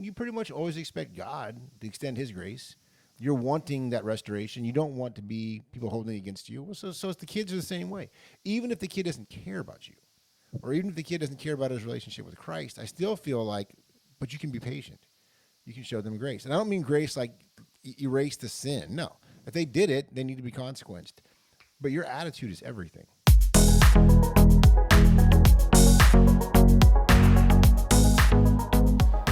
you pretty much always expect God to extend his grace. You're wanting that restoration. You don't want to be people holding it against you. Well, so it's the kids are the same way. Even if the kid doesn't care about you, or even if the kid doesn't care about his relationship with Christ, I still feel like, but you can be patient. You can show them grace. And I don't mean grace like erase the sin. No. If they did it, they need to be consequenced. But your attitude is everything.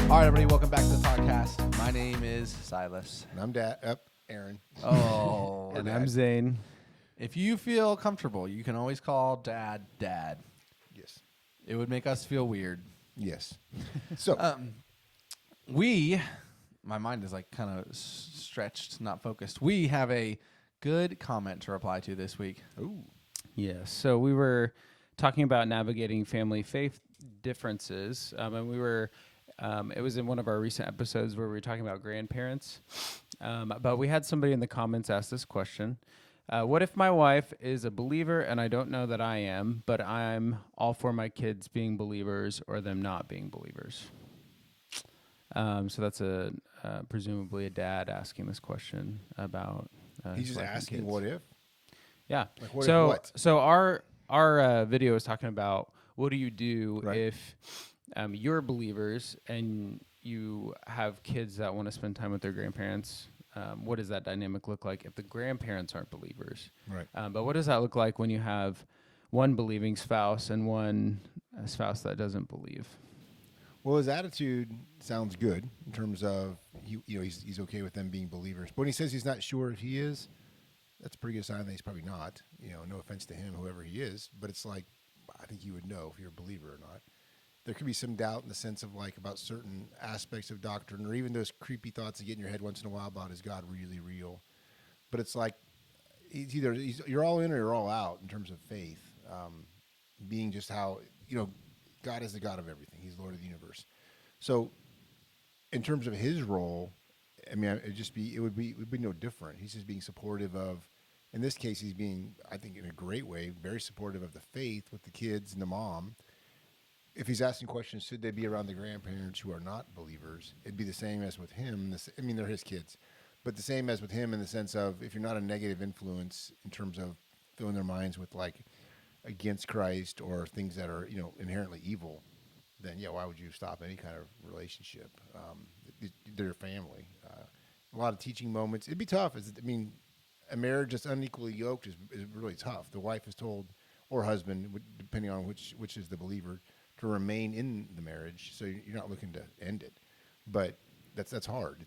All right, everybody, welcome back to the podcast. My name is Silas. And I'm Aaron. Oh, And I'm Zane. If you feel comfortable, you can always call Dad. Yes. It would make us feel weird. Yes. So, my mind is like kind of stretched, not focused. We have a good comment to reply to this week. ooh. Yeah, so we were talking about navigating family faith differences, and we were, it was in one of our recent episodes where we were talking about grandparents, but we had somebody in the comments ask this question. What if my wife is a believer and I don't know that I am, but I'm all for my kids being believers or them not being believers? So that's presumably a dad asking this question about. He's just asking, kids. what if? Yeah. Like, what so if what? so our video is talking about what do you do Right. if you're believers and you have kids that want to spend time with their grandparents. What does that dynamic look like if the grandparents aren't believers? Right. But what does that look like when you have one believing spouse and one spouse that doesn't believe? Well, his attitude sounds good in terms of he's okay with them being believers. But when he says he's not sure if he is, that's a pretty good sign that he's probably not. No offense to him, whoever he is, but it's like I think you would know if you're a believer or not. There could be some doubt in the sense of like about certain aspects of doctrine, or even those creepy thoughts that get in your head once in a while about is God really real? But it's like you're all in or you're all out in terms of faith, being just how God is the God of everything. He's Lord of the universe. So, in terms of his role, I mean, it would be no different. He's just being supportive of. In this case, he's being, I think, in a great way, very supportive of the faith with the kids and the mom. If he's asking questions, should they be around the grandparents who are not believers? It'd be the same as with him. I mean, they're his kids, but the same as with him in the sense of if you're not a negative influence in terms of filling their minds with like against Christ or things that are inherently evil, then why would you stop any kind of relationship? They're your family. A lot of teaching moments. It'd be tough. A marriage that's unequally yoked is really tough. The wife is told, or husband, depending on which is the believer, to remain in the marriage. So you're not looking to end it, but that's hard.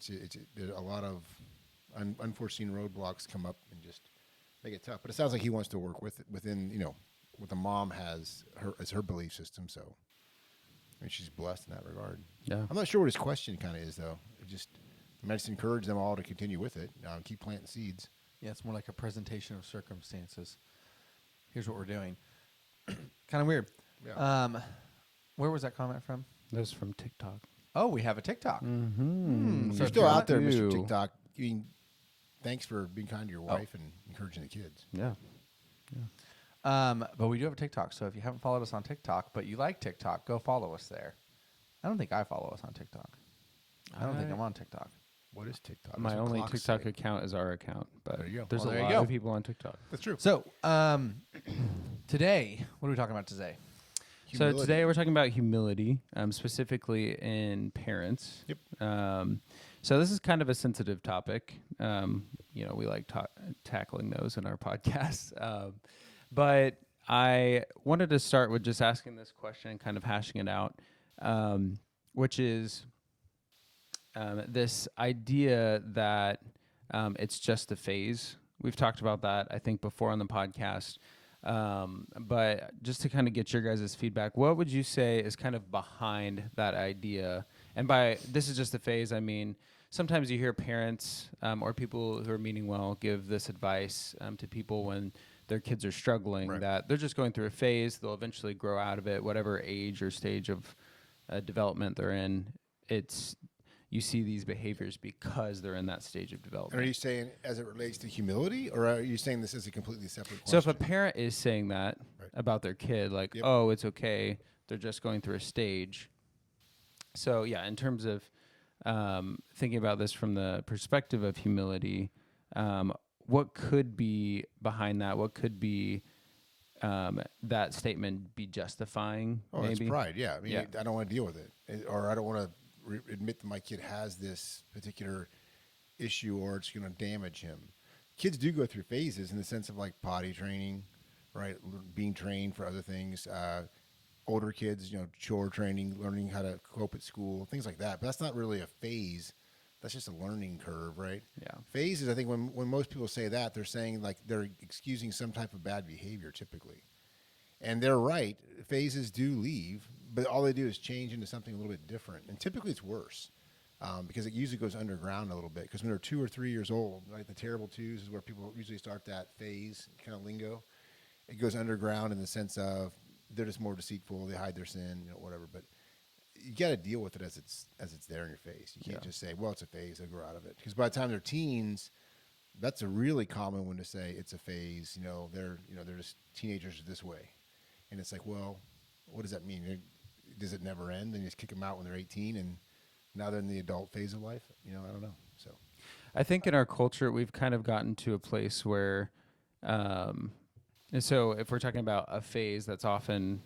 There's a lot of unforeseen roadblocks come up and just make it tough. But it sounds like he wants to work within what the mom has as her belief system. So I mean, she's blessed in that regard. Yeah. I'm not sure what his question kind of is though. I just encourage them all to continue with it. Keep planting seeds. Yeah, it's more like a presentation of circumstances. Here's what we're doing. Kind of weird. Yeah. Where was that comment from? That was from TikTok. Oh, we have a TikTok. Mm-hmm. So So you're if still you're out not- there, Mr. you. TikTok. Thanks for being kind to your wife and encouraging the kids. Yeah. But we do have a TikTok, so if you haven't followed us on TikTok, but you like TikTok, go follow us there. I don't think I follow us on TikTok. I don't think I'm on TikTok. What is TikTok? My That's what only clocks TikTok say. account is our account, but There you go. there's Well, a there you lot go. of people on TikTok. That's true. So, today, what are we talking about today? So Humility. today we're talking about humility, specifically in parents. Yep. So this is kind of a sensitive topic. We like tackling those in our podcast. But I wanted to start with just asking this question and kind of hashing it out, which is this idea that it's just a phase. We've talked about that, I think, before on the podcast. But just to kind of get your guys' feedback, what would you say is kind of behind that idea? And by this is just a phase, I mean, sometimes you hear parents or people who are meaning well give this advice to people when their kids are struggling, Right. that they're just going through a phase. They'll eventually grow out of it, whatever age or stage of development they're in. You see these behaviors because they're in that stage of development. And are you saying as it relates to humility, or are you saying this is a completely separate question? So if a parent is saying that Right. about their kid, like, Yep. oh, it's okay, they're just going through a stage. So yeah, in terms of thinking about this from the perspective of humility, what could be behind that? What could be that statement be justifying? Oh, maybe it's pride. Yeah. I mean, Yeah. I don't want to deal with it, or I don't want to admit that my kid has this particular issue, or it's going to damage him. Kids do go through phases in the sense of like potty training, right? Being trained for other things. Older kids, chore training, learning how to cope at school, things like that. But that's not really a phase. That's just a learning curve, right? Yeah. Phases, I think when most people say that, they're saying like they're excusing some type of bad behavior typically. And they're right. Phases do leave, but all they do is change into something a little bit different. And typically it's worse because it usually goes underground a little bit. Because when they're 2 or 3 years old, right, the terrible twos is where people usually start that phase kind of lingo. It goes underground in the sense of they're just more deceitful. They hide their sin, whatever. But you got to deal with it as it's there in your face. You can't just say, well, it's a phase. They'll grow out of it. Because by the time they're teens, that's a really common one to say it's a phase. They're just teenagers this way. And it's like, well, what does that mean? Does it never end? Then you just kick them out when they're 18 and now they're in the adult phase of life? I don't know. So I think in our culture, we've kind of gotten to a place where, and so if we're talking about a phase that's often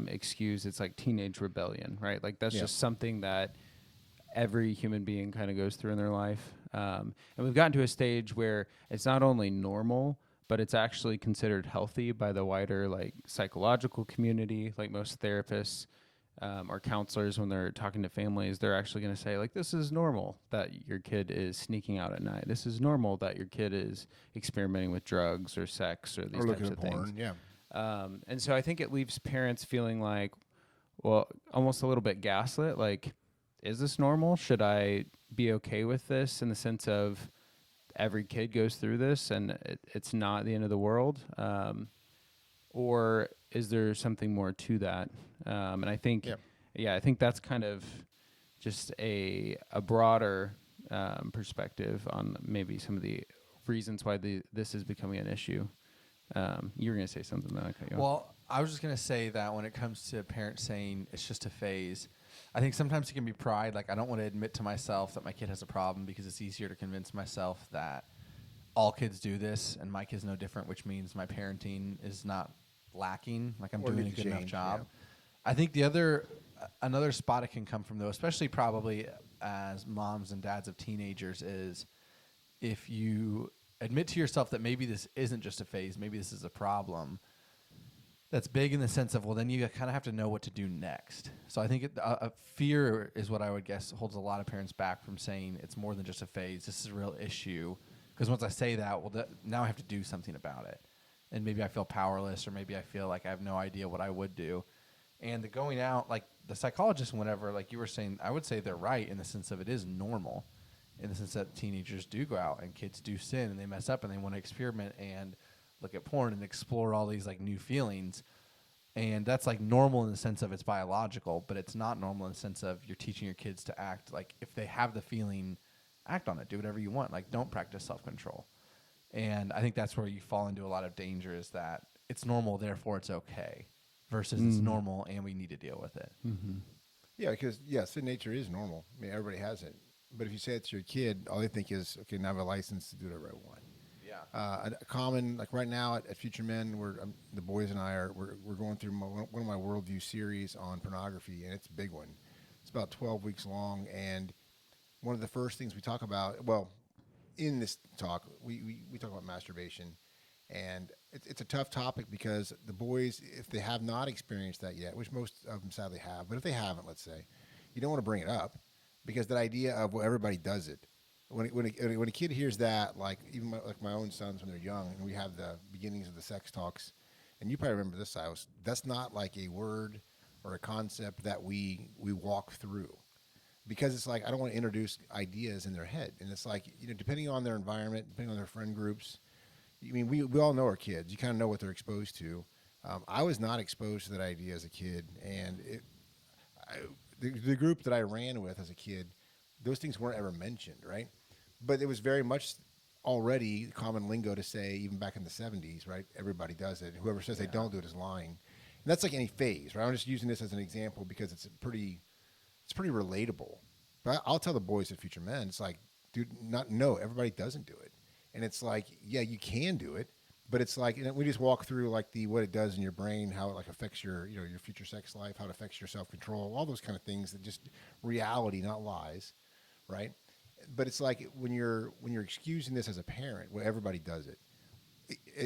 excused, it's like teenage rebellion, right? Like that's just something that every human being kind of goes through in their life. And we've gotten to a stage where it's not only normal, but it's actually considered healthy by the wider like psychological community. Like most therapists or counselors, when they're talking to families, they're actually going to say like, this is normal that your kid is sneaking out at night. This is normal that your kid is experimenting with drugs or sex or these types of porn, things. Yeah. And so I think it leaves parents feeling like, well, almost a little bit gaslit. Like, is this normal? Should I be okay with this in the sense of every kid goes through this and it's not the end of the world? Or is there something more to that? And I think, I think that's kind of just a broader perspective on maybe some of the reasons why this is becoming an issue. You were going to say something that I cut you off. Well, I was just going to say that when it comes to parents saying it's just a phase, I think sometimes it can be pride. Like, I don't want to admit to myself that my kid has a problem because it's easier to convince myself that all kids do this and my kid's no different, which means my parenting is not lacking. Like, I'm doing a good enough job. Yeah. I think another spot it can come from, though, especially probably as moms and dads of teenagers, is if you admit to yourself that maybe this isn't just a phase, maybe this is a problem. That's big in the sense of, well, then you kind of have to know what to do next. So I think fear is what I would guess holds a lot of parents back from saying it's more than just a phase. This is a real issue. Because once I say that, well, now I have to do something about it. And maybe I feel powerless, or maybe I feel like I have no idea what I would do. And the going out, like the psychologist and whatever, like you were saying, I would say they're right in the sense of it is normal, in the sense that teenagers do go out and kids do sin and they mess up and they want to experiment and look at porn and explore all these like new feelings. And that's like normal in the sense of it's biological, but it's not normal in the sense of you're teaching your kids to act like if they have the feeling, act on it, do whatever you want. Like, don't practice self-control. And I think that's where you fall into a lot of danger, is that it's normal, therefore it's okay, versus it's normal and we need to deal with it. Mm-hmm. Yeah, because sin nature is normal. I mean, everybody has it. But if you say it to your kid, all they think is, okay, now I have a license to do whatever I want. Yeah. A common, like right now at Future Men, the boys and I we're going through one of my worldview series on pornography, and it's a big one. It's about 12 weeks long, and one of the first things we talk about, well, in this talk, we talk about masturbation, and it's a tough topic because the boys, if they have not experienced that yet, which most of them sadly have, but if they haven't, let's say, you don't want to bring it up because that idea of, well, everybody does it. When a kid hears that, like even my own sons when they're young, and we have the beginnings of the sex talks, and you probably remember this, Silas, that's not like a word or a concept that we walk through, because it's like I don't want to introduce ideas in their head, and it's like, depending on their environment, depending on their friend groups. I mean, we all know our kids. You kind of know what they're exposed to. I was not exposed to that idea as a kid, and the group that I ran with as a kid, those things weren't ever mentioned, right? But it was very much already common lingo to say, even back in the 70s, right? Everybody does it. Whoever says they don't do it is lying. And that's like any phase, right? I'm just using this as an example because it's pretty relatable. But I'll tell the boys at Future Men, it's like, dude, no, everybody doesn't do it. And it's like, yeah, you can do it, but it's like, we just walk through like what it does in your brain, how it like affects your, your future sex life, how it affects your self-control, all those kind of things that just reality, not lies, right? But it's like when you're excusing this as a parent, well, everybody does it.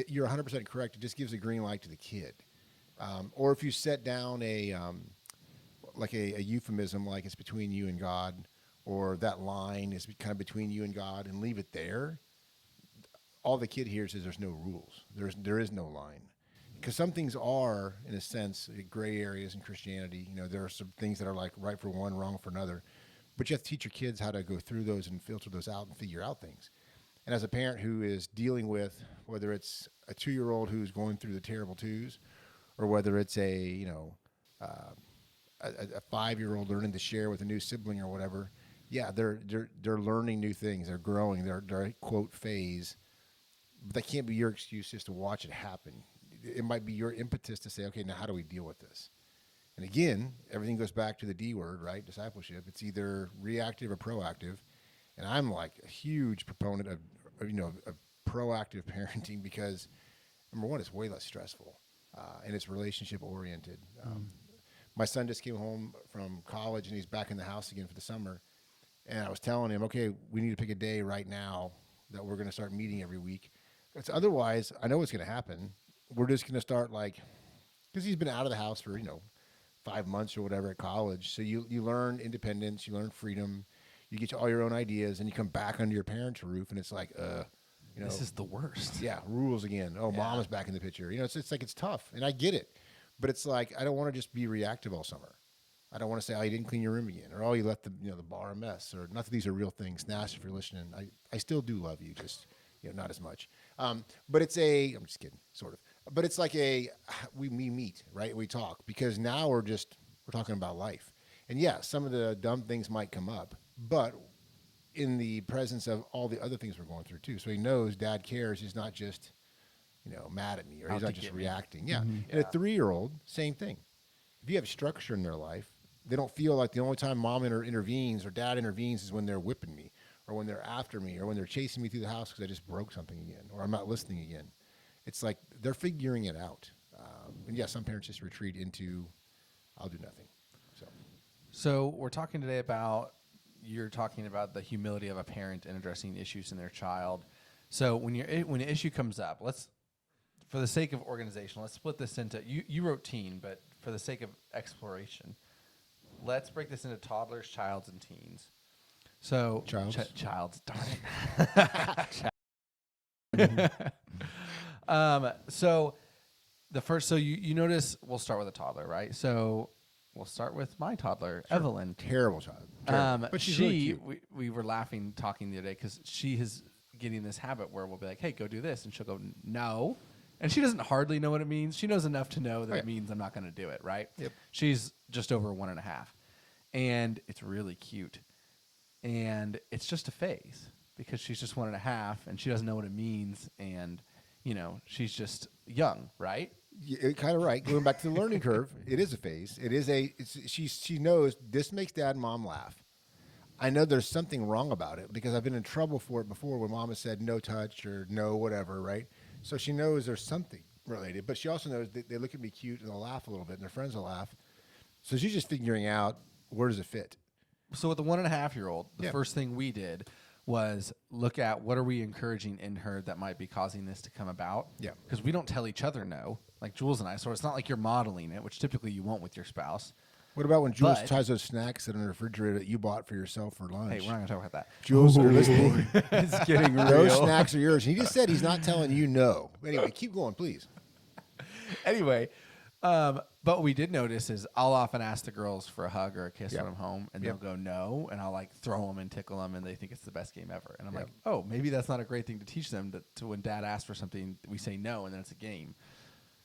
You're 100% correct. It just gives a green light to the kid. Or if you set down like a euphemism, like it's between you and God, or that line is kind of between you and God, and leave it there. All the kid hears is there's no rules. There is no line, because some things are, in a sense, gray areas in Christianity. There are some things that are like right for one, wrong for another, but you have to teach your kids how to go through those and filter those out and figure out things. And as a parent who is dealing with, whether it's a 2-year-old who's going through the terrible twos, or whether it's a 5-year-old learning to share with a new sibling or whatever, yeah, they're learning new things. They're growing. They're quote phase, but that can't be your excuse just to watch it happen. It might be your impetus to say, okay, now how do we deal with this? And again, everything goes back to the D word, right? Discipleship. It's either reactive or proactive. And I'm like a huge proponent of proactive parenting, because number one, it's way less stressful, and it's relationship oriented. My son just came home from college and he's back in the house again for the summer. And I was telling him, okay, we need to pick a day right now that we're going to start meeting every week. It's otherwise, I know what's going to happen. We're just going to start because he's been out of the house for, 5 months or whatever at college. So you learn independence, you learn freedom, you get all your own ideas, and you come back under your parents' roof, and it's like, this is the worst. Yeah, rules again. Oh, yeah. Mom is back in the picture. It's like it's tough, and I get it, but it's like I don't want to just be reactive all summer. I don't want to say, oh, you didn't clean your room again, or oh, you left the bar a mess, or not that these are real things. Nash, if you're listening, I still do love you, just not as much. But it's I'm just kidding, sort of. But it's like we meet, right? We talk, because now we're talking about life, and yeah, some of the dumb things might come up, but in the presence of all the other things we're going through too. So he knows Dad cares. He's not just, mad at me, or he's not just reacting. Yeah. Mm-hmm. And a 3-year-old, same thing. If you have structure in their life, they don't feel like the only time Mom intervenes or Dad intervenes is when they're whipping me, or when they're after me, or when they're chasing me through the house because I just broke something again, or I'm not listening again. It's like they're figuring it out. And yeah, some parents just retreat into, I'll do nothing. So we're talking today about, you're talking about the humility of a parent in addressing issues in their child. So when an issue comes up, for the sake of organization, let's split this into, you wrote teen, but for the sake of exploration, let's break this into toddlers, childs, and teens. So childs, darn it. So the first, you notice, we'll start with a toddler, right? So we'll start with my toddler, sure. Evelyn. Terrible child. But she's really cute. We were talking the other day, because she is getting this habit where we'll be like, hey, go do this. And she'll go, no. And she doesn't hardly know what it means. She knows enough to know that it means I'm not going to do it, right? Yep. She's just over 1.5. And it's really cute. And it's just a phase, because she's just 1.5 and she doesn't know what it means. And, she's just young, right? You're kind of right. Going back to the learning curve, it is a phase. It is she knows this makes Dad and Mom laugh. I know there's something wrong about it, because I've been in trouble for it before when Mom has said no touch or no whatever, right? So she knows there's something related, but she also knows that they look at me cute and they'll laugh a little bit and their friends will laugh. So she's just figuring out, where does it fit? So with the 1.5-year-old, the first thing we did was look at what are we encouraging in her that might be causing this to come about. Yeah. Because we don't tell each other no, like Jules and I. So it's not like you're modeling it, which typically you won't with your spouse. What about when Jules tries those snacks in the refrigerator that you bought for yourself for lunch? Hey, we're not going to talk about that. Jules, are listening? It's getting real. Those snacks are yours. He just said he's not telling you no. Anyway, keep going, please. Anyway, but what we did notice is I'll often ask the girls for a hug or a kiss when I'm home, and they'll go no, and I'll throw them and tickle them, and they think it's the best game ever. And I'm like, oh, maybe that's not a great thing to teach them, to when Dad asks for something, we say no, and then it's a game.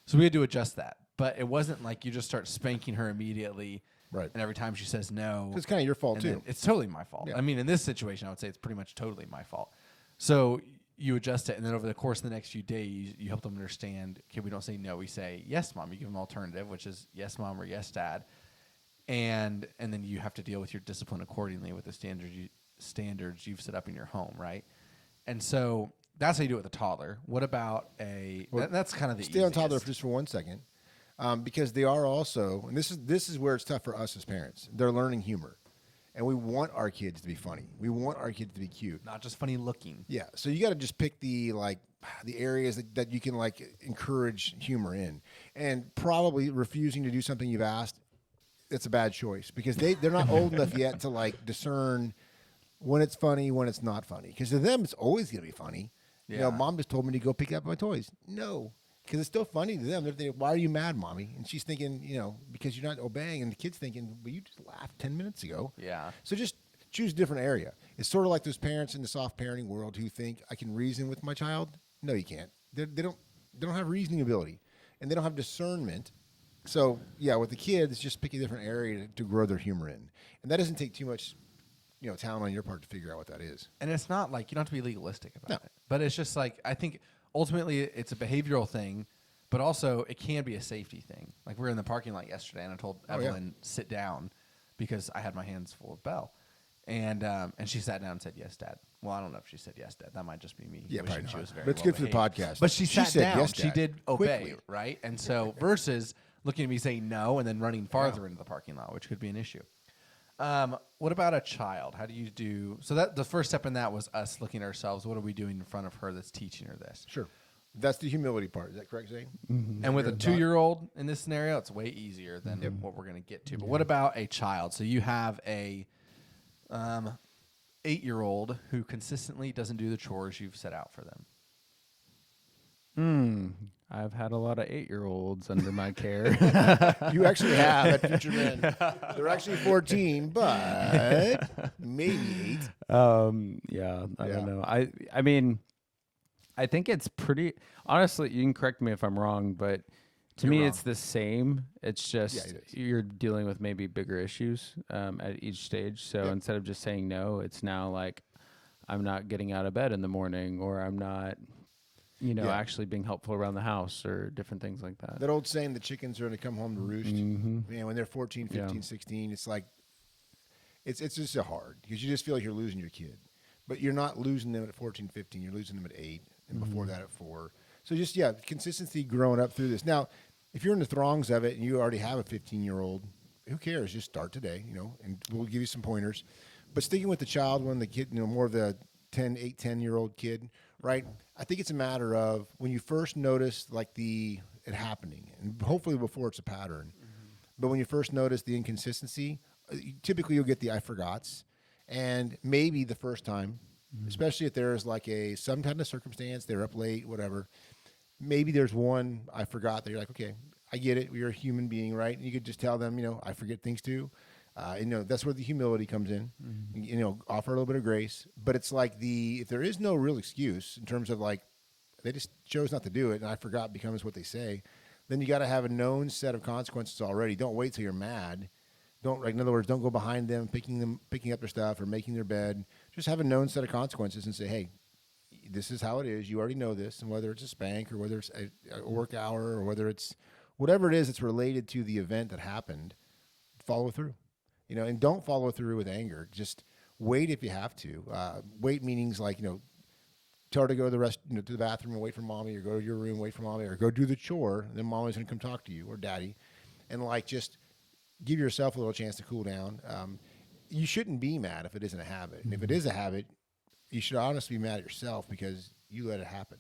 So we had to adjust that. But it wasn't like you just start spanking her immediately, right? And every time she says no. It's kind of your fault, too. It's totally my fault. Yeah. I mean, in this situation, I would say it's pretty much totally my fault. So you adjust it, and then over the course of the next few days, you help them understand, okay, we don't say no, we say yes, Mom. You give them an alternative, which is yes, Mom, or yes, Dad. and then you have to deal with your discipline accordingly with the standards you've set up in your home, right? And so that's how you do it with a toddler. What about that's kind of the Stay on toddler easiest. just for 1 second, because they are also, and this is where it's tough for us as parents. They're learning humor, and we want our kids to be funny. We want our kids to be cute. Not just funny looking. Yeah, so you got to just pick the areas that you can encourage humor in, and probably refusing to do something you've asked. It's a bad choice because they're not old enough yet to discern when it's funny, when it's not funny. Because to them, it's always gonna be funny. Yeah. You know, mom just told me to go pick up my toys. No, because it's still funny to them. They're thinking, "Why are you mad, mommy?" And she's thinking, because you're not obeying, and the kid's thinking, "Well, you just laughed 10 minutes ago." Yeah. So just choose a different area. It's sort of like those parents in the soft parenting world who think I can reason with my child. No, you can't. They don't have reasoning ability, and they don't have discernment. So yeah, with the kids, just pick a different area to grow their humor in, and that doesn't take too much, talent on your part to figure out what that is. And it's not like you don't have to be legalistic about No. it. But it's just I think ultimately it's a behavioral thing, but also it can be a safety thing. Like we were in the parking lot yesterday and I told Evelyn, sit down because I had my hands full of Belle. And she sat down and said, "Yes, Dad." Well, I don't know if she said yes, Dad. That might just be me. Yeah, wishing probably she not. was very But it's well good for the behaved. podcast. But she sat said down. yes, She Dad. did obey, Quickly. right? And so versus looking at me saying no and then running farther into the parking lot, which could be an issue. What about a child? How do you do? So that the first step in that was us looking at ourselves. What are we doing in front of her that's teaching her this? Sure, that's the humility part. Is that correct, Zane? Mm-hmm. And with a Your thought? 2-year-old in this scenario, it's way easier than what we're going to get to. But what about a child? So you have a 8-year-old who consistently doesn't do the chores you've set out for them. I've had a lot of 8-year-olds under my care. You actually have at Future Men. They're actually 14, but maybe 8. Yeah, I Yeah. don't know. I mean, I think it's pretty. Honestly, you can correct me if I'm wrong, but to You're me, wrong. it's the same. It's just it is. you're dealing with maybe bigger issues at each stage. So Yep. instead of just saying no, it's now like I'm not getting out of bed in the morning, or I'm not, Yeah. actually being helpful around the house, or different things like that. That old saying, the chickens are going to come home to roost. Mhm. Man, when they're 14, 15, Yeah. 16, it's like, it's just hard because you just feel like you're losing your kid. But you're not losing them at 14, 15. You're losing them at 8, and before that at 4. So just, consistency growing up through this. Now, if you're in the throngs of it and you already have a 15-year-old, who cares? Just start today, and we'll give you some pointers. But sticking with the child, when the kid, more of the 10-year-old kid, right? I think it's a matter of when you first notice it happening, and hopefully before it's a pattern. But when you first notice the inconsistency, typically you'll get the I forgots, and maybe the first time, especially if there's some kind of circumstance, they're up late, whatever. Maybe there's one I forgot that you're like, okay, I get it. You're a human being, right? And you could just tell them, I forget things too. That's where the humility comes in. Offer a little bit of grace. But it's if there is no real excuse in terms of they just chose not to do it and I forgot becomes what they say, then you got to have a known set of consequences already. Don't wait till you're mad. In other words, don't go behind them, picking up their stuff or making their bed. Just have a known set of consequences and say, hey, this is how it is. You already know this. And whether it's a spank or whether it's a work hour or whether it's whatever it is that's related to the event that happened, follow through. And don't follow through with anger. Just wait if you have to. Wait meanings tell her to go to the bathroom and wait for mommy, or go to your room, wait for mommy, or go do the chore. And then mommy's gonna come talk to you or daddy, and just give yourself a little chance to cool down. You shouldn't be mad if it isn't a habit, and if it is a habit, you should honestly be mad at yourself because you let it happen.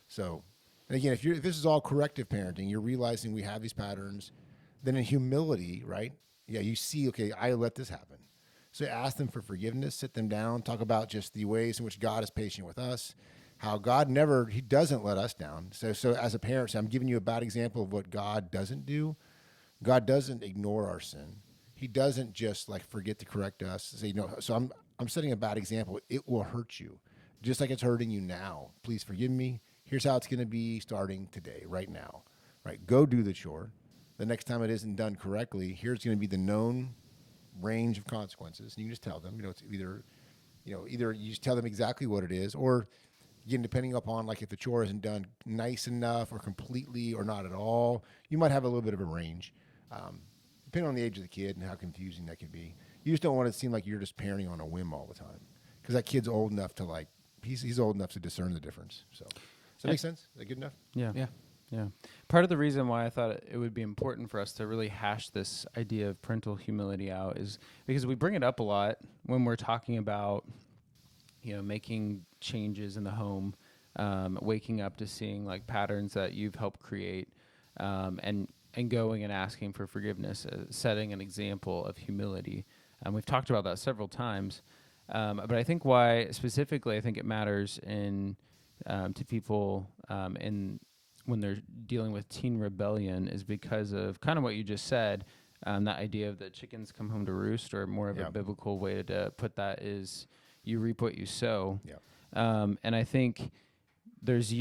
So, and again, if this is all corrective parenting, you're realizing we have these patterns. Then in humility, right? Yeah, you see, okay, I let this happen. So ask them for forgiveness, sit them down, talk about just the ways in which God is patient with us, how God He doesn't let us down. So as a parent, I'm giving you a bad example of what God doesn't do. God doesn't ignore our sin. He doesn't just forget to correct us. Say, no, so I'm setting a bad example. It will hurt you, just like it's hurting you now. Please forgive me. Here's how it's going to be starting today, right now. Right? Go do the chore. The next time it isn't done correctly, here's going to be the known range of consequences. And you can just tell them, it's either you just tell them exactly what it is, or again, depending upon if the chore isn't done nice enough or completely or not at all, you might have a little bit of a range. depending on the age of the kid and how confusing that can be. You just don't want it to seem like you're just parenting on a whim all the time, because that kid's old enough to like he's old enough to discern the difference. So does that make sense? Is that good enough? Yeah. Yeah. Yeah. Part of the reason why I thought it would be important for us to really hash this idea of parental humility out is because we bring it up a lot when we're talking about, making changes in the home, waking up to seeing like patterns that you've helped create, and going and asking for forgiveness, setting an example of humility. We've talked about that several times. But I think why specifically I think it matters to people when they're dealing with teen rebellion is because of kind of what you just said, that idea of the chickens come home to roost, or more of a biblical way to put that is you reap what you sow. Yeah. And I think there's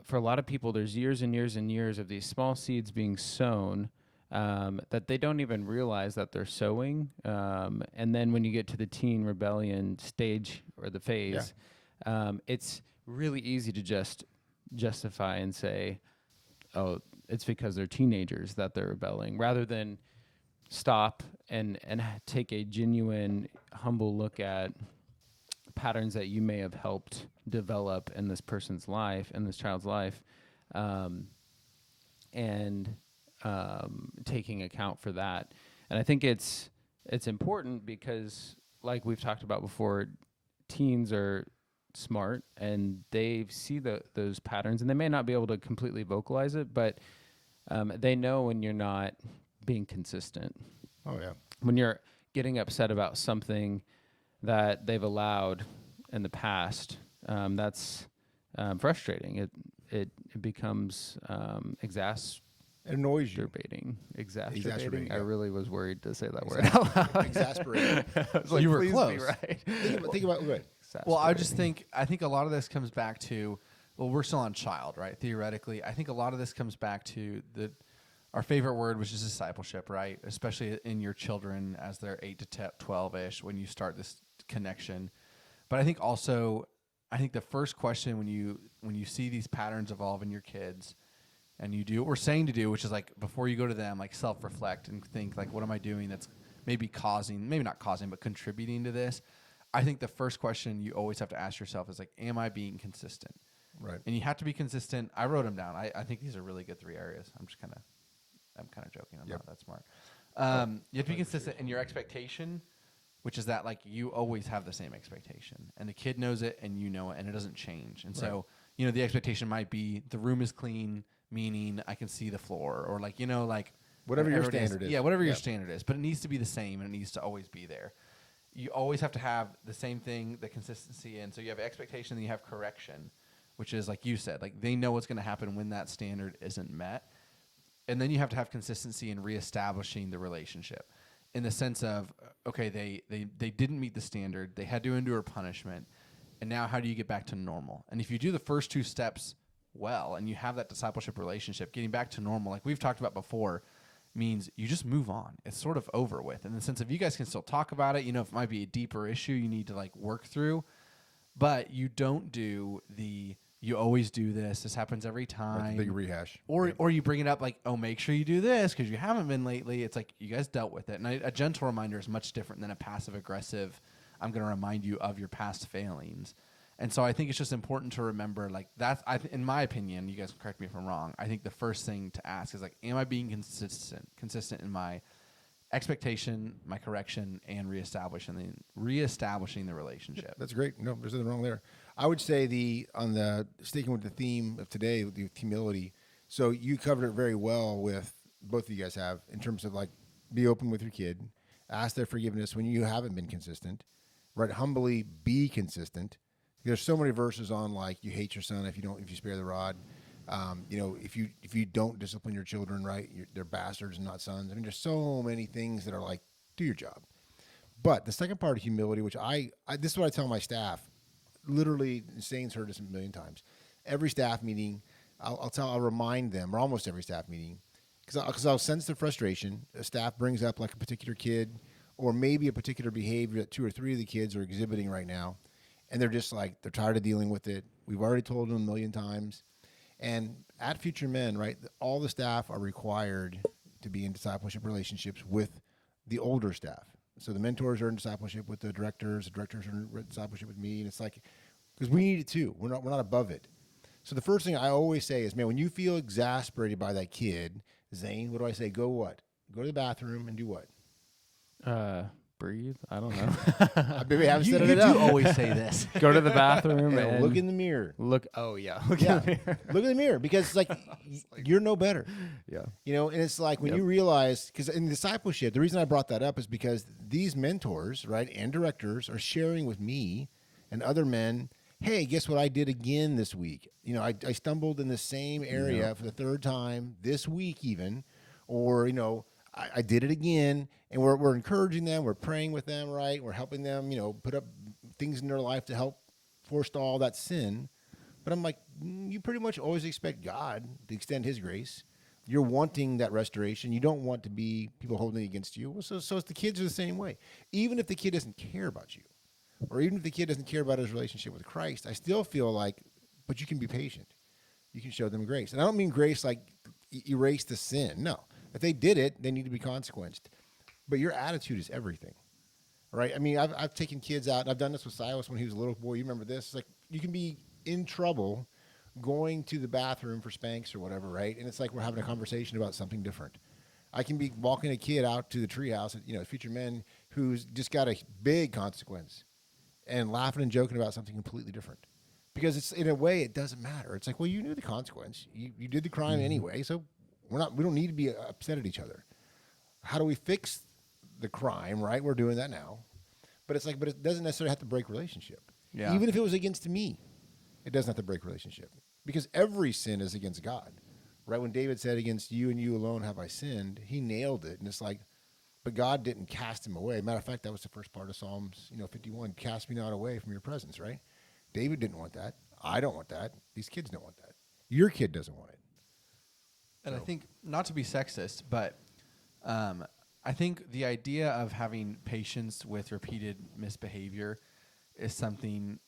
for a lot of people, there's years and years and years of these small seeds being sown that they don't even realize that they're sowing. And then when you get to the teen rebellion stage or the phase, it's really easy to just justify and say, oh, it's because they're teenagers that they're rebelling, rather than stop and take a genuine, humble look at patterns that you may have helped develop in this person's life, in this child's life, and taking account for that. And I think it's important because, like we've talked about before, teens are smart and they see those patterns, and they may not be able to completely vocalize it, but they know when you're not being consistent. Oh yeah. When you're getting upset about something that they've allowed in the past, that's frustrating. It becomes It annoys you. Exacerbating. I yeah. really was worried to say that word out loud. Exasperating. I was like, You were please close. be right. think about go ahead. Well, I think a lot of this comes back to, well, we're still on child, right? Theoretically, I think a lot of this comes back to our favorite word, which is discipleship, right? Especially in your children as they're 8 to 12-ish, when you start this connection. But I think also, the first question when you see these patterns evolve in your kids, and you do what we're saying to do, which is like before you go to them, like self-reflect and think like, what am I doing that's maybe not causing, but contributing to this? I think the first question you always have to ask yourself is like, am I being consistent? Right. And you have to be consistent. I wrote them down. I think these are really good 3 areas. I'm kind of joking. I'm not that smart. You have to be consistent in your expectation, which is that like you always have the same expectation, and the kid knows it and you know it, and it doesn't change. And so, the expectation might be the room is clean, meaning I can see the floor, or like, Whatever your standard is. Yeah, whatever your standard is, but it needs to be the same, and it needs to always be there. You always have to have the same thing, the consistency, and so you have expectation and you have correction, which is like you said, like they know what's going to happen when that standard isn't met. And then you have to have consistency in reestablishing the relationship, in the sense of, okay, they didn't meet the standard, they had to endure punishment, and now how do you get back to normal? And if you do the first 2 steps well, and you have that discipleship relationship, getting back to normal, like we've talked about before, means you just move on. It's sort of over with, in the sense of you guys can still talk about it. If it might be a deeper issue you need to like work through, but you don't do you always do this. This happens every time. Like the big rehash. Or you bring it up like, oh, make sure you do this because you haven't been lately. It's like you guys dealt with it. And a gentle reminder is much different than a passive aggressive, I'm going to remind you of your past failings. And so I think it's just important to remember, like, that's, in my opinion, you guys can correct me if I'm wrong, I think the first thing to ask is, like, am I being consistent in my expectation, my correction, and reestablishing the relationship? That's great. No, there's nothing wrong there. I would say sticking with the theme of today, with humility, so you covered it very well with, both of you guys have, in terms of, like, be open with your kid, ask their forgiveness when you haven't been consistent, right? Humbly be consistent. There's so many verses on like you hate your son if you spare the rod. If you don't discipline your children, right, they're bastards and not sons. I mean, there's so many things that are like, do your job. But the second part of humility, which this is what I tell my staff, literally, Zane's heard this a million times. Every staff meeting, I'll remind them, or almost every staff meeting, because I'll sense the frustration. A staff brings up like a particular kid, or maybe a particular behavior that 2 or 3 of the kids are exhibiting right now. And they're just like, they're tired of dealing with it. We've already told them a million times. And at Future Men, right, all the staff are required to be in discipleship relationships with the older staff. So the mentors are in discipleship with the directors are in discipleship with me, and it's like, because we need it too. We're not above it. So the first thing I always say is, man, when you feel exasperated by that kid, Zane, what do I say? Go what? Go to the bathroom and do what? Breathe. I don't know. Maybe I haven't set You it do up. always say this. Go to the bathroom And and look in the mirror. look. Oh yeah. Look Yeah, in the mirror. look in the mirror, because it's like you're no better. Yeah. You know, and it's like when Yep. you realize, because in discipleship, the reason I brought that up is because these mentors, right, and directors are sharing with me and other men, hey, guess what I did again this week? You know, I stumbled in the same area for the third time this week even, or, you know, I did it again, and we're encouraging them, we're praying with them, right? We're helping them, you know, put up things in their life to help forestall that sin. But I'm like, you pretty much always expect God to extend his grace. You're wanting that restoration. You don't want to be people holding it against you. Well, so it's the kids are the same way. Even if the kid doesn't care about you, or even if the kid doesn't care about his relationship with Christ, I still feel like, but you can be patient. You can show them grace. And I don't mean grace like erase the sin. No. If they did it, they need to be consequenced. But your attitude is everything, right? I mean, I've taken kids out. I've done this with Silas when he was a little boy. You remember this? It's like you can be in trouble going to the bathroom for Spanx or whatever, right? And it's like we're having a conversation about something different. I can be walking a kid out to the treehouse, you know, future men who's just got a big consequence, and laughing and joking about something completely different. Because it's, in a way, it doesn't matter. It's like, well, you knew the consequence. You did the crime anyway, so we don't need to be upset at each other. How do we fix the crime, right? We're doing that now. But it's like, but it doesn't necessarily have to break relationship. Yeah. Even if it was against me, it doesn't have to break relationship. Because every sin is against God. Right? When David said, against you and you alone have I sinned, he nailed it. And it's like, but God didn't cast him away. Matter of fact, that was the first part of Psalms, 51. Cast me not away from your presence, right? David didn't want that. I don't want that. These kids don't want that. Your kid doesn't want it. And I think, not to be sexist, but I think the idea of having patience with repeated misbehavior is something,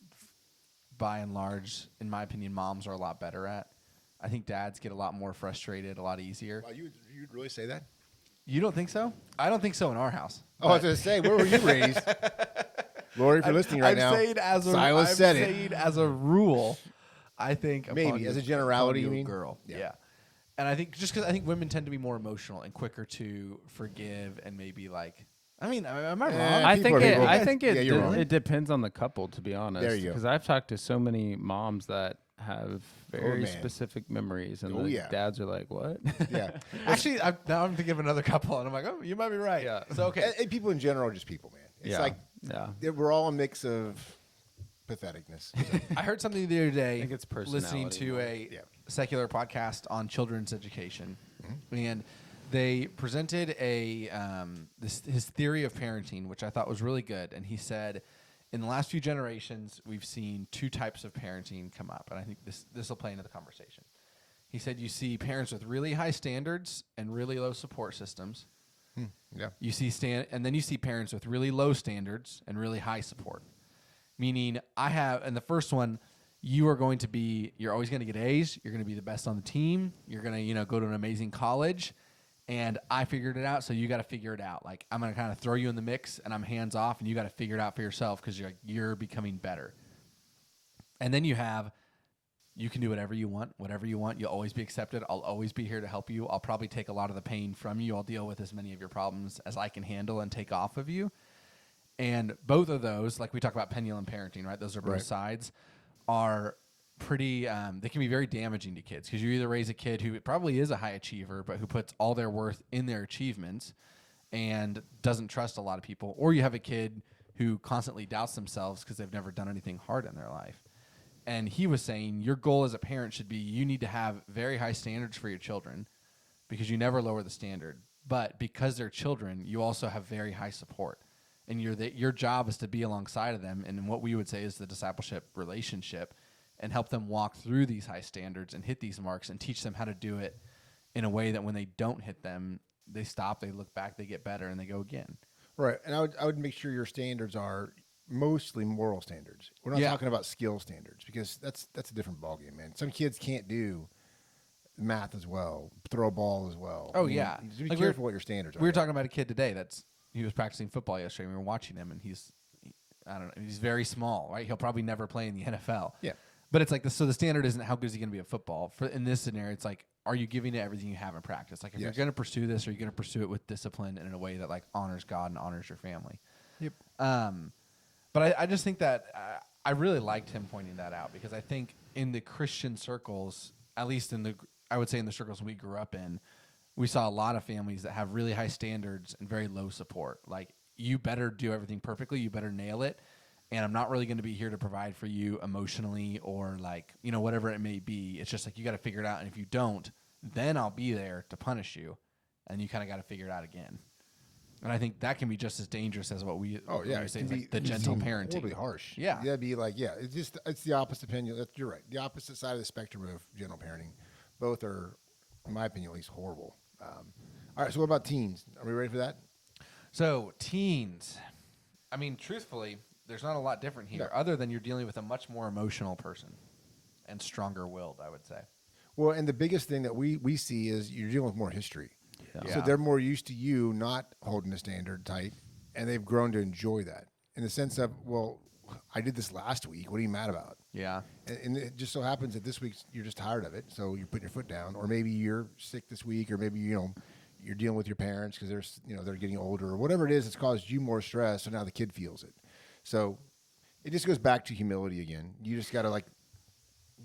by and large, in my opinion, moms are a lot better at. I think dads get a lot more frustrated a lot easier. Wow, you'd really say that? You don't think so? I don't think so in our house. Oh, I was going to say, where were you raised? Lori, if you're listening right now, Silas said it. I'm saying as a rule, I think Maybe, as a generality, you mean? Girl, Yeah. yeah. And I think just because I think women tend to be more emotional and quicker to forgive and maybe like. I mean, am I wrong? I people think are it. people. I think it. Yeah, you're wrong. It depends on the couple, to be honest. There you go. Because I've talked to so many moms that have very man. specific memories, and Oh, the yeah. dads are like, "What?" Yeah. Actually, now I'm thinking of another couple, and I'm like, oh, you might be right. Yeah. So okay. And people in general are just people, man. It's Yeah. like Yeah. we're all a mix of patheticness. I heard something the other day. I think it's listening personality to more. a Yeah. secular podcast on children's education, and they presented his theory of parenting, which I thought was really good. And he said, in the last few generations, we've seen two types of parenting come up, and I think this will play into the conversation. He said you see parents with really high standards and really low support systems. Yeah. You see and then you see parents with really low standards and really high support. Meaning, in the first one, you're always going to get A's. You're going to be the best on the team. You're going to, go to an amazing college. And I figured it out, so you got to figure it out. Like, I'm going to kind of throw you in the mix, and I'm hands off, and you got to figure it out for yourself because you're becoming better. And then you can do whatever you want. You'll always be accepted. I'll always be here to help you. I'll probably take a lot of the pain from you. I'll deal with as many of your problems as I can handle and take off of you. And both of those, like we talk about pendulum parenting, right? Those are both Right. sides, are pretty, they can be very damaging to kids because you either raise a kid who probably is a high achiever, but who puts all their worth in their achievements and doesn't trust a lot of people, or you have a kid who constantly doubts themselves because they've never done anything hard in their life. And he was saying your goal as a parent should be you need to have very high standards for your children because you never lower the standard. But because they're children, you also have very high support. And your job is to be alongside of them in what we would say is the discipleship relationship and help them walk through these high standards and hit these marks and teach them how to do it in a way that when they don't hit them, they stop, they look back, they get better, and they go again. Right. And I would make sure your standards are mostly moral standards. We're not Yeah. talking about skill standards because that's a different ballgame, man. Some kids can't do math as well, throw a ball as well. Oh, I mean, yeah. just be Like, careful what your standards are. We were talking about a kid today he was practicing football yesterday. And we were watching him, and I don't know, he's very small, right? He'll probably never play in the NFL. Yeah. But it's like so the standard isn't how good is he going to be at football. In this scenario, it's like, are you giving it everything you have in practice? Like, if you're going to pursue this, are you going to pursue it with discipline and in a way that like honors God and honors your family? Yep. But I just think that I really liked him pointing that out, because I think in the Christian circles, at least I would say in the circles we grew up in, we saw a lot of families that have really high standards and very low support. Like, you better do everything perfectly. You better nail it. And I'm not really going to be here to provide for you emotionally or like, whatever it may be. It's just like, you got to figure it out. And if you don't, then I'll be there to punish you. And you kind of got to figure it out again. And I think that can be just as dangerous as what we say is like the gentle parenting. Horribly harsh. Yeah. That'd be like, it's the opposite opinion. You're right. The opposite side of the spectrum of gentle parenting. Both are, in my opinion, at least horrible. All right, so what about teens? Are we ready for that? So, teens. I mean, truthfully, there's not a lot different here, other than you're dealing with a much more emotional person and stronger-willed, I would say. Well, and the biggest thing that we see is you're dealing with more history. Yeah. So they're more used to you not holding the standard tight, and they've grown to enjoy that in the sense of, well, I did this last week. What are you mad about? Yeah. And it just so happens that this week you're just tired of it, so you're putting your foot down. Or maybe you're sick this week, or maybe you're dealing with your parents because they're getting older, or whatever it is that's caused you more stress. So now the kid feels it. So it just goes back to humility again. You just got to what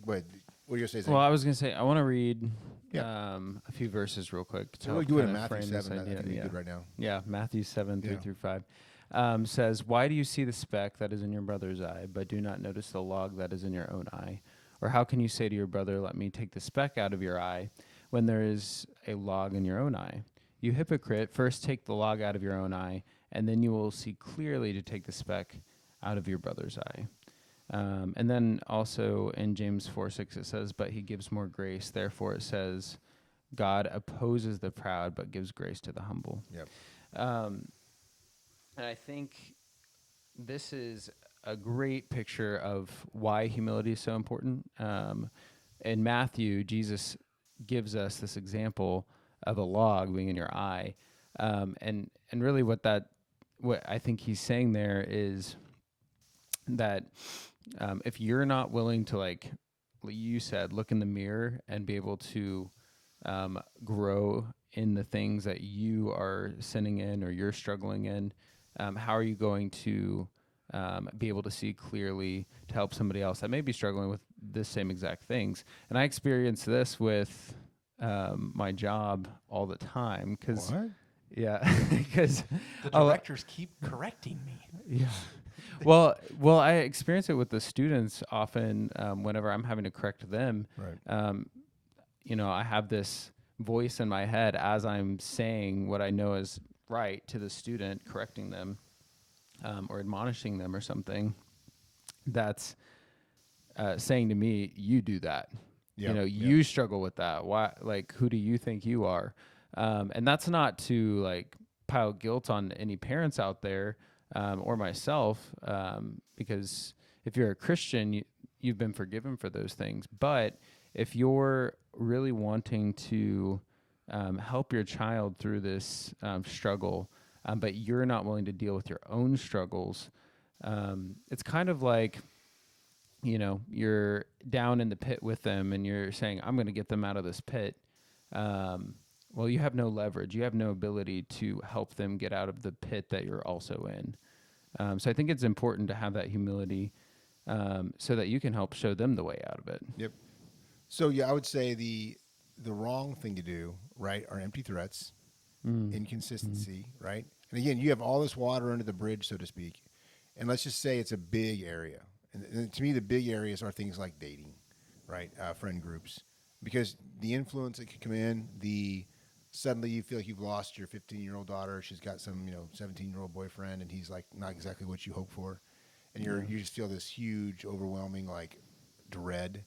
are you gonna say? Zane? Well, I was gonna say I want to read Yeah. a few verses real quick. To We'll help do it in kinda Matthew frame this 7. I idea. think it'd be Yeah. good right now. Yeah, Matthew 7, 3 Yeah. through 5 says, "Why do you see the speck that is in your brother's eye, but do not notice the log that is in your own eye? Or how can you say to your brother, 'Let me take the speck out of your eye,' when there is a log in your own eye? You hypocrite, first take the log out of your own eye, and then you will see clearly to take the speck out of your brother's eye." And then also in James 4:6 it says, "But he gives more grace. Therefore it says, God opposes the proud, but gives grace to the humble." Yep. And I think this is a great picture of why humility is so important. In Matthew, Jesus gives us this example of a log being in your eye. And really what I think he's saying there is that if you're not willing to, like you said, look in the mirror and be able to grow in the things that you are sinning in or you're struggling in, how are you going to be able to see clearly to help somebody else that may be struggling with the same exact things? And I experience this with my job all the time because The directors keep correcting me. yeah. Well, I experience it with the students often whenever I'm having to correct them. Right. I have this voice in my head as I'm saying what I know is right to the student, correcting them or admonishing them or something, that's saying to me, "You do that. Yep. You struggle with that. Why? Like, who do you think you are?" And that's not to like pile guilt on any parents out there or myself, because if you're a Christian, you've been forgiven for those things. But if you're really wanting to help your child through this struggle, but you're not willing to deal with your own struggles, it's kind of like, you're down in the pit with them and you're saying, "I'm going to get them out of this pit." Well, you have no leverage. You have no ability to help them get out of the pit that you're also in. So I think it's important to have that humility so that you can help show them the way out of it. Yep. So I would say the wrong thing to do, right, are empty threats, inconsistency, right? And again, you have all this water under the bridge, so to speak, and let's just say it's a big area. And to me, the big areas are things like dating, right, friend groups, because the influence that could come in, suddenly you feel like you've lost your 15-year-old daughter. She's got some 17-year-old boyfriend, and he's like not exactly what you hope for, and you just feel this huge, overwhelming like dread,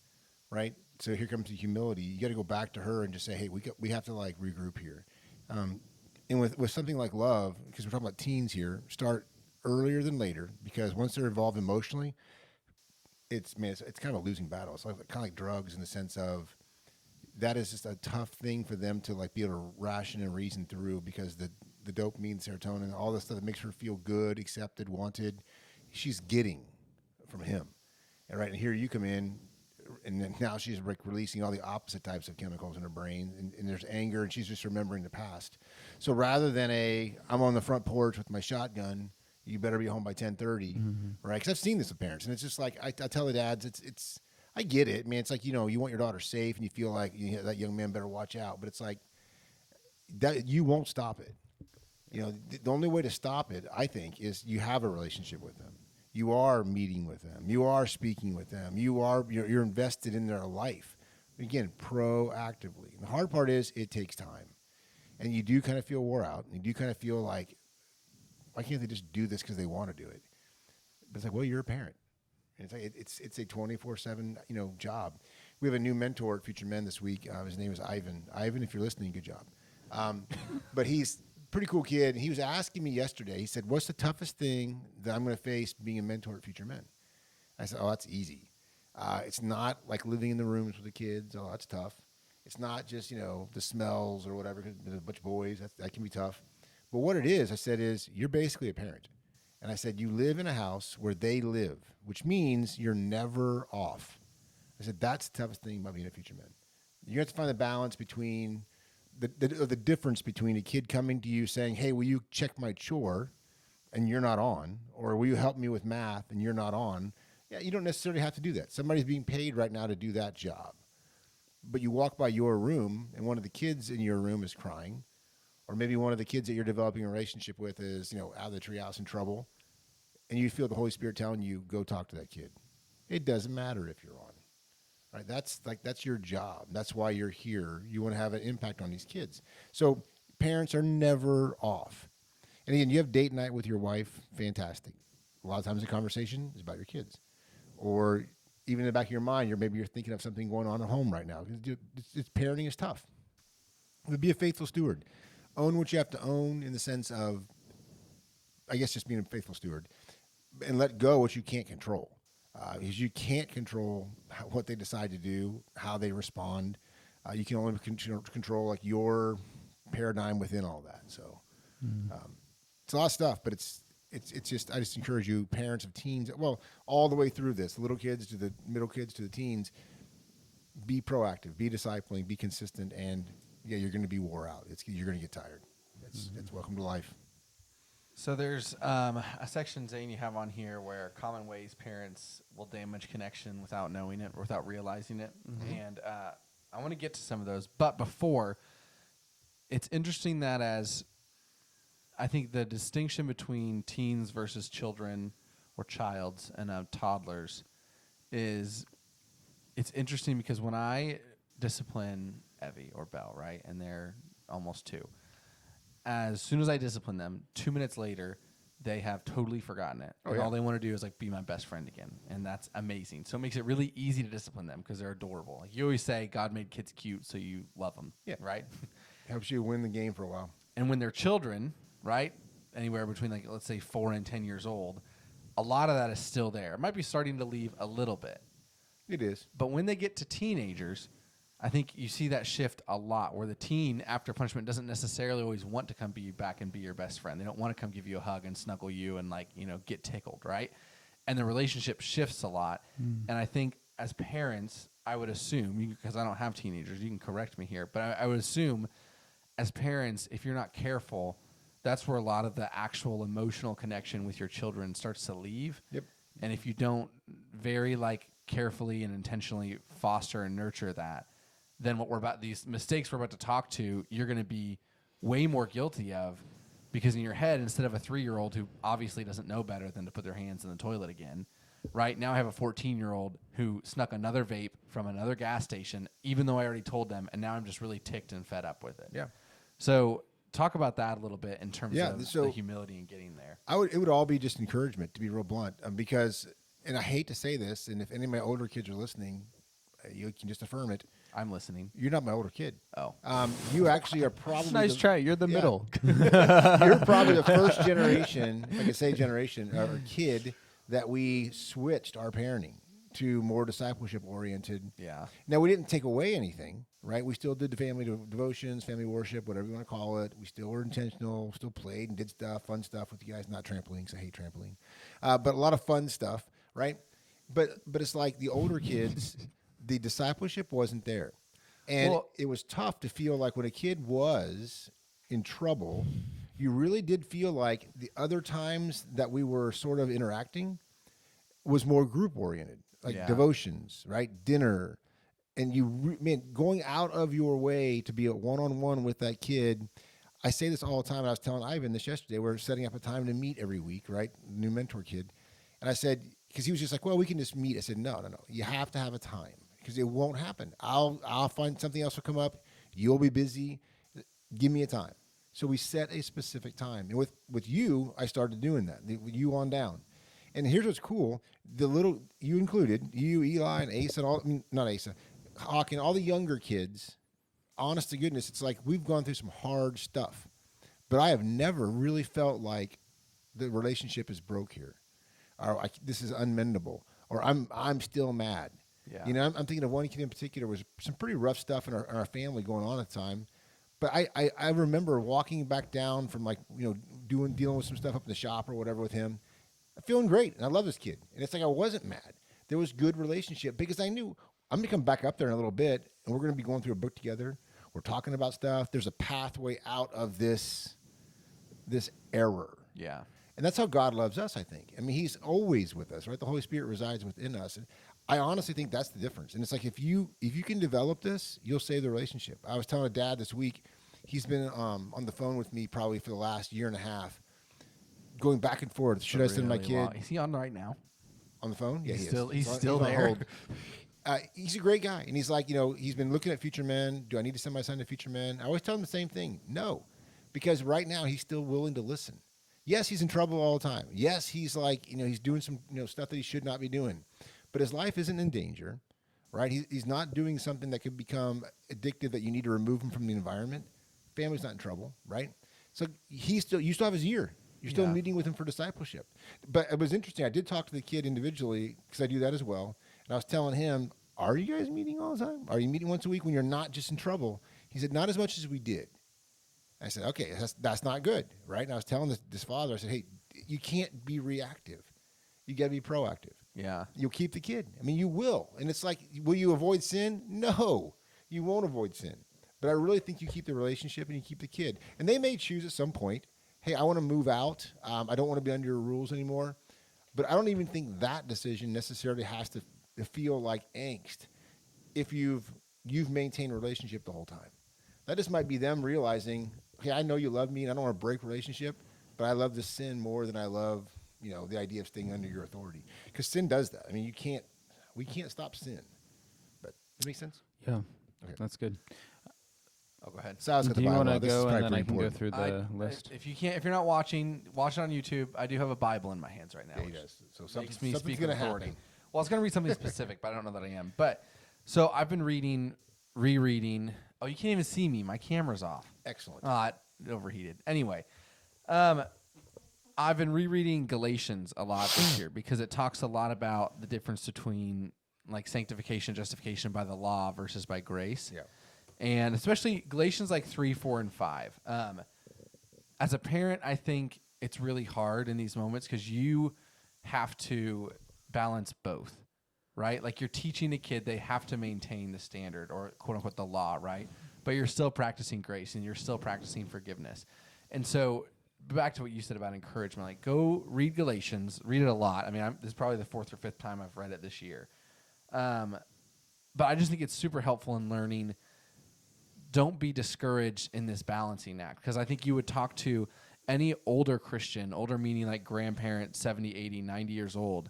right? So here comes the humility. You got to go back to her and just say, "Hey, we have to like regroup here." And with something like love, because we're talking about teens here, start earlier than later, because once they're involved emotionally, it's kind of a losing battle. It's kind of like drugs in the sense of that is just a tough thing for them to like be able to ration and reason through, because the dopamine, serotonin, all the stuff that makes her feel good, accepted, wanted, she's getting from him. And right, and here you come in, and then now she's like releasing all the opposite types of chemicals in her brain, and there's anger, and she's just remembering the past. So rather than I'm on the front porch with my shotgun, you better be home by 10:30, right? Because I've seen this with parents, and it's just like I tell the dads, it's I get it, man. It's like, you want your daughter safe, and you feel like that young man better watch out, but it's like that you won't stop it. The only way to stop it, I think, is you have a relationship with them. You are meeting with them. You are speaking with them. You're invested in their life. Again, proactively. And the hard part is it takes time, and you do kind of feel wore out. And you do kind of feel like, why can't they just do this because they want to do it? But it's like, well, you're a parent. And it's like it's a 24/7 job. We have a new mentor at Future Men this week. His name is Ivan. Ivan, if you're listening, good job. But he's a pretty cool kid. And he was asking me yesterday. He said, "What's the toughest thing that I'm going to face being a mentor at Future Men?" I said, "Oh, that's easy. It's not like living in the rooms with the kids. Oh, that's tough. It's not just the smells or whatever. Cause there's a bunch of boys. That can be tough. But what it is," I said, "is you're basically a parent." And I said, "You live in a house where they live, which means you're never off." I said, "That's the toughest thing about being a Future Man. You have to find the balance between the difference between a kid coming to you saying, 'Hey, will you check my chore?' and you're not on, or 'Will you help me with math?' and you're not on." Yeah, you don't necessarily have to do that. Somebody's being paid right now to do that job. But you walk by your room, and one of the kids in your room is crying, or maybe one of the kids that you're developing a relationship with is, out of the treehouse in trouble, and you feel the Holy Spirit telling you, go talk to that kid. It doesn't matter if you're on, right? That's your job. That's why you're here. You want to have an impact on these kids. So parents are never off. And again, you have date night with your wife, fantastic. A lot of times the conversation is about your kids. Or even in the back of your mind, you're thinking of something going on at home right now. It's parenting is tough. But be a faithful steward. Own what you have to own in the sense of, I guess, just being a faithful steward, and let go what you can't control. Because you can't control what they decide to do, how they respond. You can only control like your paradigm within all that. So it's a lot of stuff, but it's just, I just encourage you, parents of teens, well, all the way through this, the little kids to the middle kids to the teens, be proactive, be discipling, be consistent, and you're going to be wore out. You're going to get tired. It's welcome to life. So there's a section, Zane, you have on here where common ways parents will damage connection without knowing it or without realizing it. And I want to get to some of those. But before, it's interesting that I think the distinction between teens versus children or childs and toddlers it's interesting because when I discipline Evie or Belle, right, and they're almost 2, as soon as I discipline them, 2 minutes later, they have totally forgotten it. Oh, and yeah. all they want to do is like be my best friend again. And that's amazing. So it makes it really easy to discipline them because they're adorable. Like you always say, God made kids cute, so you love them. Yeah. Right? Helps you win the game for a while. And when they're children, right, anywhere between like, let's say 4 and 10 years old, a lot of that is still there. It might be starting to leave a little bit. It is. But when they get to teenagers, I think you see that shift a lot where the teen, after punishment, doesn't necessarily always want to come be back and be your best friend. They don't want to come give you a hug and snuggle you and get tickled, right? And the relationship shifts a lot. And I think as parents, I would assume, because I don't have teenagers, you can correct me here, but I would assume as parents, if you're not careful, that's where a lot of the actual emotional connection with your children starts to leave. Yep. And if you don't very carefully and intentionally foster and nurture that, then these mistakes we're about to talk to, you're going to be way more guilty of, because in your head, instead of a 3-year-old who obviously doesn't know better than to put their hands in the toilet again, right now I have a 14-year-old who snuck another vape from another gas station, even though I already told them, and now I'm just really ticked and fed up with it. Yeah. So talk about that a little bit in terms of so the humility in getting there. It would all be just encouragement, to be real blunt, because, and I hate to say this, and if any of my older kids are listening, you can just affirm it. I'm listening. You're not my older kid. Oh. You actually are probably Nice try. You're the middle. You're probably the first generation, if I can say generation, or kid that we switched our parenting to more discipleship oriented. Yeah. Now, we didn't take away anything, right? We still did the family devotions, family worship, whatever you want to call it. We still were intentional, still played and did stuff, fun stuff with you guys. Not trampoline, because I hate trampoline, but a lot of fun stuff, right? But it's like the older kids, the discipleship wasn't there, and Well- it was tough to feel like when a kid was in trouble, you really did feel like the other times that we were sort of interacting was more group oriented, like Yeah. devotions, right? Dinner. And man, going out of your way to be a one-on-one with that kid. I say this all the time. And I was telling Ivan this yesterday. We're setting up a time to meet every week, right? New mentor kid. And I said, because he was just like, well, we can just meet. I said, no. You have to have a time because it won't happen. I'll find something else will come up. You'll be busy. Give me a time. So we set a specific time. And with you, I started doing that. With you on down. And here's what's cool. You included, you, Eli, and Asa, and all, I mean, not Asa, Hawk, and all the younger kids, honest to goodness, it's like we've gone through some hard stuff. But I have never really felt like the relationship is broke here. Or this is unmendable. Or I'm still mad. Yeah. You know, I'm thinking of one kid in particular was some pretty rough stuff in our family going on at the time. But I remember walking back down from dealing with some stuff up in the shop or whatever with him. I'm feeling great, and I love this kid. And it's like I wasn't mad. There was good relationship because I knew I'm going to come back up there in a little bit, and we're going to be going through a book together. We're talking about stuff. There's a pathway out of this error. Yeah. And that's how God loves us, I think. I mean, he's always with us, right? The Holy Spirit resides within us. And I honestly think that's the difference. And it's like if you can develop this, you'll save the relationship. I was telling a dad this week, he's been on the phone with me probably for the last year and a half, going back and forth. Should I send my kid Long. Is he on right now? on the phone? Yeah, He's he is. He's still on there. hold. He's a great guy. And he's like, he's been looking at Future Men. Do I need to send my son to Future Men? I always tell him the same thing. No, because right now he's still willing to listen. Yes, he's in trouble all the time. Yes, he's like, he's doing some, stuff that he should not be doing. But his life isn't in danger, right? He's not doing something that could become addictive that you need to remove him from the environment. Family's not in trouble, right? So you still have his ear. You're still meeting with him for discipleship. But it was interesting. I did talk to the kid individually because I do that as well. And I was telling him, are you guys meeting all the time? Are you meeting once a week when you're not just in trouble? He said, not as much as we did. I said, okay, that's not good, right? And I was telling this father, I said, hey, you can't be reactive. You got to be proactive. Yeah. You'll keep the kid. I mean, you will. And it's like, will you avoid sin? No, you won't avoid sin. But I really think you keep the relationship and you keep the kid. And they may choose at some point, hey, I want to move out. I don't want to be under your rules anymore. But I don't even think that decision necessarily has to feel like angst if you've maintained a relationship the whole time. That just might be them realizing, okay, I know you love me and I don't want to break relationship, but I love this sin more than I love, the idea of staying under your authority. Because sin does that. I mean, we can't stop sin. But does that make sense? Yeah, Okay. that's good. Oh, go ahead. Sal's got Do the you Bible. want to out. This is go and probably then I pretty can go important. through the list? If you're not watching, watch it on YouTube. I do have a Bible in my hands right now. Yeah, he which does. So makes me something's speak going with to authority. happen. Well, I was going to read something specific, but I don't know that I am. But so I've been rereading. Oh, you can't even see me. My camera's off. Excellent. It overheated. Anyway, I've been rereading Galatians a lot this year because it talks a lot about the difference between like sanctification, justification by the law versus by grace. Yeah. And especially Galatians 3, 4, and 5. As a parent, I think it's really hard in these moments because you have to balance both, right? Like you're teaching the kid they have to maintain the standard or quote unquote the law, right? But you're still practicing grace and you're still practicing forgiveness. And so back to what you said about encouragement, like go read Galatians, read it a lot. I mean, this is probably the 4th or 5th time I've read it this year. But I just think it's super helpful in learning. Don't be discouraged in this balancing act because I think you would talk to any older Christian, older meaning like grandparents, 70, 80, 90 years old,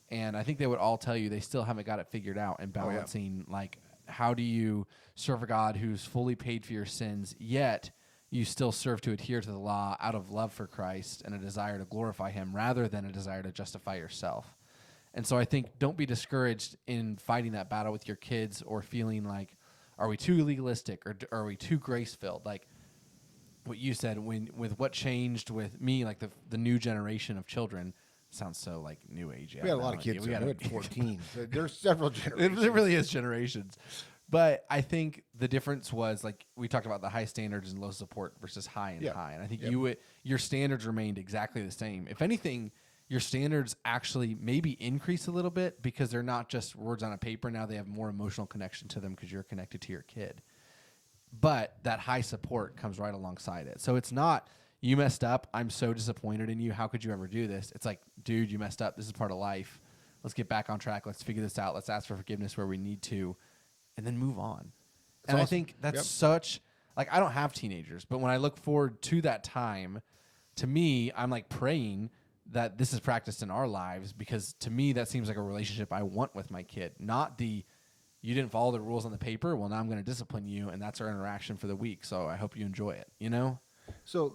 and I think they would all tell you they still haven't got it figured out in balancing like how do you serve a God who's fully paid for your sins, yet you still serve to adhere to the law out of love for Christ and a desire to glorify him rather than a desire to justify yourself. And so I think don't be discouraged in fighting that battle with your kids or feeling like, are we too legalistic or are we too grace-filled? Like what you said, with what changed with me, like the new generation of children, sounds so like new age. We had a lot of kids. We had 14. So there's several generations. It really is generations. But I think the difference was, like, we talked about the high standards and low support versus high and high. And I think your standards remained exactly the same. If anything, your standards actually maybe increase a little bit because they're not just words on a paper. Now they have more emotional connection to them because you're connected to your kid. But that high support comes right alongside it. So it's not, you messed up, I'm so disappointed in you, how could you ever do this? It's like, dude, you messed up. This is part of life. Let's get back on track. Let's figure this out. Let's ask for forgiveness where we need to, and then move on. That's and awesome. I think that's such, like, I don't have teenagers, but when I look forward to that time, to me, I'm like praying that this is practiced in our lives, because to me, that seems like a relationship I want with my kid, not the, you didn't follow the rules on the paper, well, now I'm going to discipline you, and that's our interaction for the week, so I hope you enjoy it, you know? So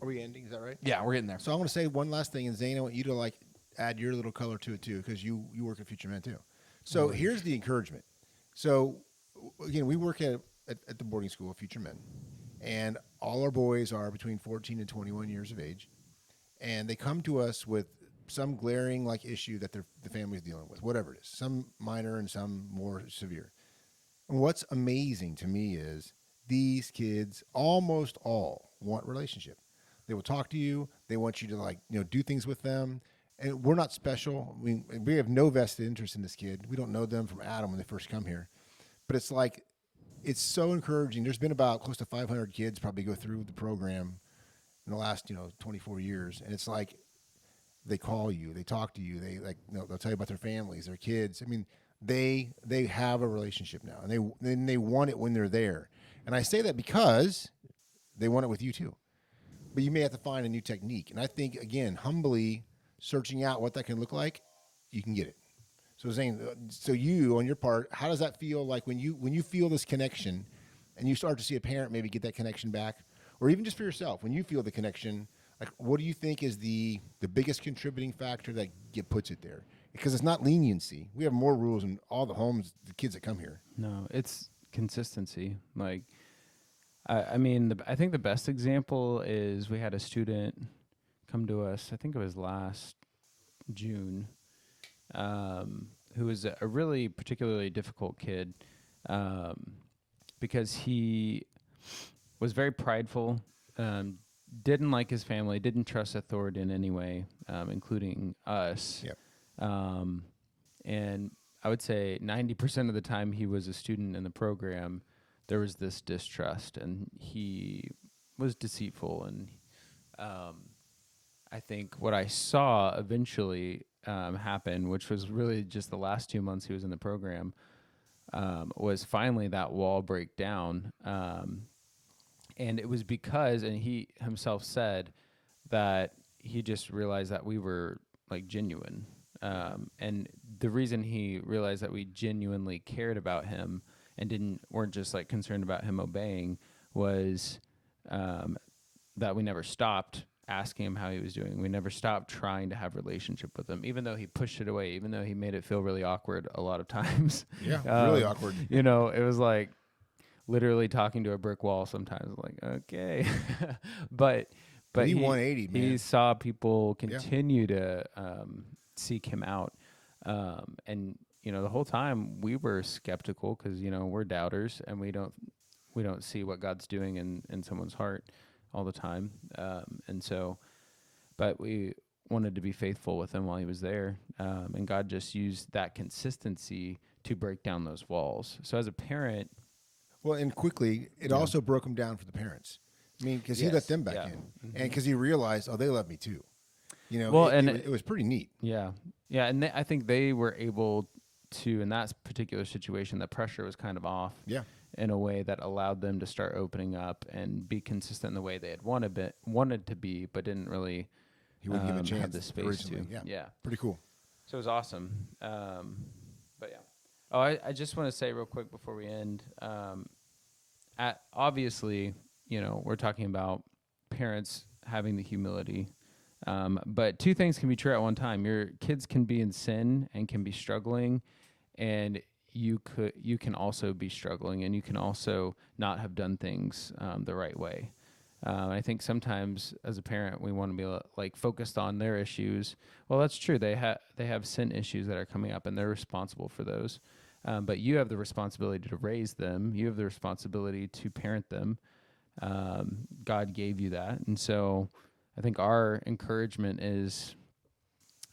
are we ending? Is that right? Yeah, we're getting there. So I want to say one last thing, and Zane, I want you to like add your little color to it too, because you work at Future Men too. So here's the encouragement. So again, we work at the boarding school, Future Men, and all our boys are between 14 and 21 years of age, and they come to us with some glaring like issue that the family's dealing with, whatever it is, some minor and some more severe. And what's amazing to me is these kids almost all want relationship. They will talk to you. They want you to, like, do things with them. And we're not special. We have no vested interest in this kid. We don't know them from Adam when they first come here. But it's like, it's so encouraging. There's been about close to 500 kids probably go through the program in the last 24 years. And it's like, they call you, they talk to you, they'll tell you about their families, their kids. I mean, they have a relationship now, and they want it when they're there. And I say that because they want it with you too. But you may have to find a new technique. And I think, again, humbly searching out what that can look like, you can get it. So Zane, you on your part, how does that feel like when you feel this connection, and you start to see a parent maybe get that connection back, or even just for yourself, when you feel the connection? Like, what do you think is the biggest contributing factor that puts it there? Because it's not leniency. We have more rules in all the homes, the kids that come here. No, it's consistency. Like, I mean, I think the best example is we had a student come to us, I think it was last June, who was a really particularly difficult kid, because he was very prideful, didn't like his family, didn't trust authority in any way, including us. Yep. And I would say 90% of the time he was a student in the program, there was this distrust, and he was deceitful. And I think what I saw eventually happen, which was really just the last 2 months he was in the program, was finally that wall break down. And it was because, and he himself said that he just realized that we were like genuine. And the reason he realized that we genuinely cared about him and weren't just like concerned about him obeying was that we never stopped asking him how he was doing. We never stopped trying to have a relationship with him, even though he pushed it away, even though he made it feel really awkward a lot of times. Yeah, really awkward. It was like literally talking to a brick wall sometimes. Like, okay. but he 180, man. He saw people continue to seek him out. And the whole time we were skeptical because, we're doubters, and we don't see what God's doing in someone's heart all the time. But we wanted to be faithful with him while he was there. And God just used that consistency to break down those walls. So as a parent, well, and quickly, it also broke him down for the parents. I mean, because he let them back in, and because he realized, they love me too. It was pretty neat. Yeah, and I think they were able to, in that particular situation, the pressure was kind of off. Yeah. In a way that allowed them to start opening up and be consistent in the way they had wanted to be, but didn't really. He wouldn't give a chance have the space originally. to. Yeah. Pretty cool. So it was awesome. But yeah. Oh, I just want to say real quick before we end. Obviously, we're talking about parents having the humility. But two things can be true at one time. Your kids can be in sin and can be struggling, and you can also be struggling, and you can also not have done things the right way. I think sometimes as a parent, we want to be like focused on their issues. Well, that's true. They have sin issues that are coming up, and they're responsible for those. But you have the responsibility to raise them. You have the responsibility to parent them. God gave you that, and so I think our encouragement is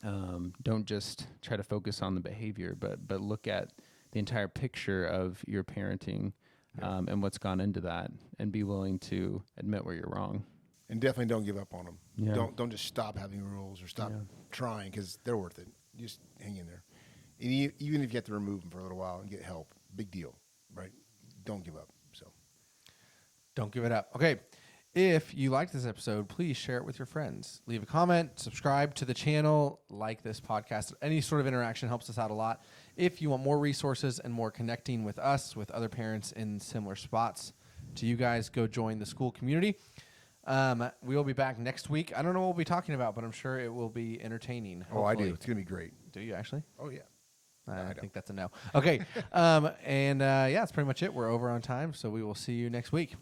don't just try to focus on the behavior, but look at the entire picture of your parenting. And what's gone into that, and be willing to admit where you're wrong. And definitely don't give up on them. Yeah. Don't just stop having rules or stop Yeah. trying, because they're worth it. Just hang in there. And even if you have to remove them for a little while and get help, big deal, right? Don't give up. So Don't give it up. Okay. If you liked this episode, please share it with your friends. Leave a comment, subscribe to the channel, like this podcast. Any sort of interaction helps us out a lot. If you want more resources and more connecting with us, with other parents in similar spots to you guys, go join the school community. We will be back next week. I don't know what we'll be talking about, but I'm sure it will be entertaining. Oh, I hopefully. do. It's going to be great. Do you actually? Oh, yeah. I think that's a no. Okay. Yeah, that's pretty much it. We're over on time, so we will see you next week.